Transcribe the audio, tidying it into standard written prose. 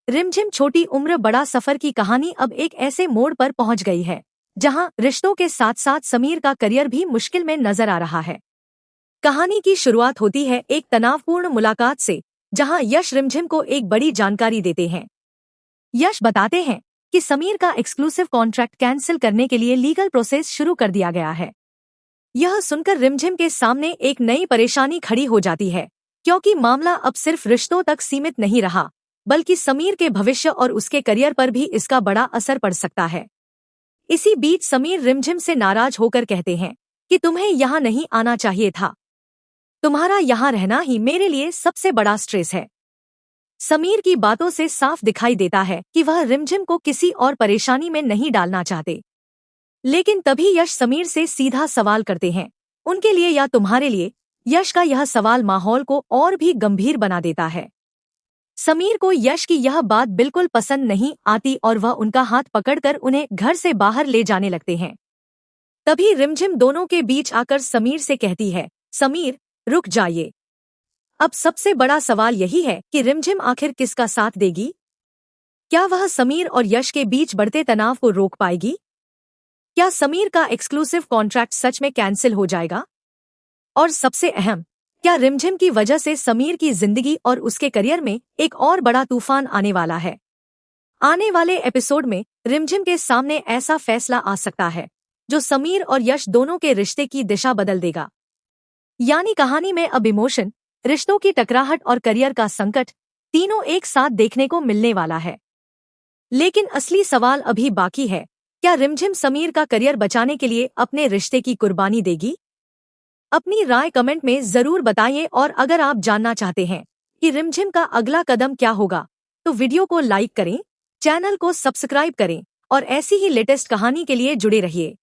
रिमझिम छोटी उम्र बड़ा सफर की कहानी अब एक ऐसे मोड़ पर पहुंच गई है जहां रिश्तों के साथ साथ समीर का करियर भी मुश्किल में नजर आ रहा है। कहानी की शुरुआत होती है एक तनावपूर्ण मुलाकात से, जहां यश रिमझिम को एक बड़ी जानकारी देते हैं। यश बताते हैं कि समीर का एक्सक्लूसिव कॉन्ट्रैक्ट कैंसिल करने के लिए लीगल प्रोसेस शुरू कर दिया गया है। यह सुनकर रिमझिम के सामने एक नई परेशानी खड़ी हो जाती है, क्योंकि मामला अब सिर्फ रिश्तों तक सीमित नहीं रहा, बल्कि समीर के भविष्य और उसके करियर पर भी इसका बड़ा असर पड़ सकता है। इसी बीच समीर रिमझिम से नाराज होकर कहते हैं कि तुम्हें यहाँ नहीं आना चाहिए था, तुम्हारा यहाँ रहना ही मेरे लिए सबसे बड़ा स्ट्रेस है। समीर की बातों से साफ दिखाई देता है कि वह रिमझिम को किसी और परेशानी में नहीं डालना चाहते। लेकिन तभी यश समीर से सीधा सवाल करते हैं, उनके लिए या तुम्हारे लिए? यश का यह सवाल माहौल को और भी गंभीर बना देता है। समीर को यश की यह बात बिल्कुल पसंद नहीं आती और वह उनका हाथ पकड़कर उन्हें घर से बाहर ले जाने लगते हैं। तभी रिमझिम दोनों के बीच आकर समीर से कहती है, समीर रुक जाइए। अब सबसे बड़ा सवाल यही है कि रिमझिम आखिर किसका साथ देगी? क्या वह समीर और यश के बीच बढ़ते तनाव को रोक पाएगी? क्या समीर का एक्सक्लूसिव कॉन्ट्रैक्ट सच में कैंसिल हो जाएगा? और सबसे अहम, क्या रिमझिम की वजह से समीर की जिंदगी और उसके करियर में एक और बड़ा तूफान आने वाला है? आने वाले एपिसोड में रिमझिम के सामने ऐसा फैसला आ सकता है जो समीर और यश दोनों के रिश्ते की दिशा बदल देगा। यानी कहानी में अब इमोशन, रिश्तों की टकराहट और करियर का संकट तीनों एक साथ देखने को मिलने वाला है। लेकिन असली सवाल अभी बाकी है, क्या रिमझिम समीर का करियर बचाने के लिए अपने रिश्ते की कुर्बानी देगी? अपनी राय कमेंट में जरूर बताइए और अगर आप जानना चाहते हैं कि रिमझिम का अगला कदम क्या होगा, तो वीडियो को लाइक करें, चैनल को सब्सक्राइब करें और ऐसी ही लेटेस्ट कहानी के लिए जुड़े रहिए।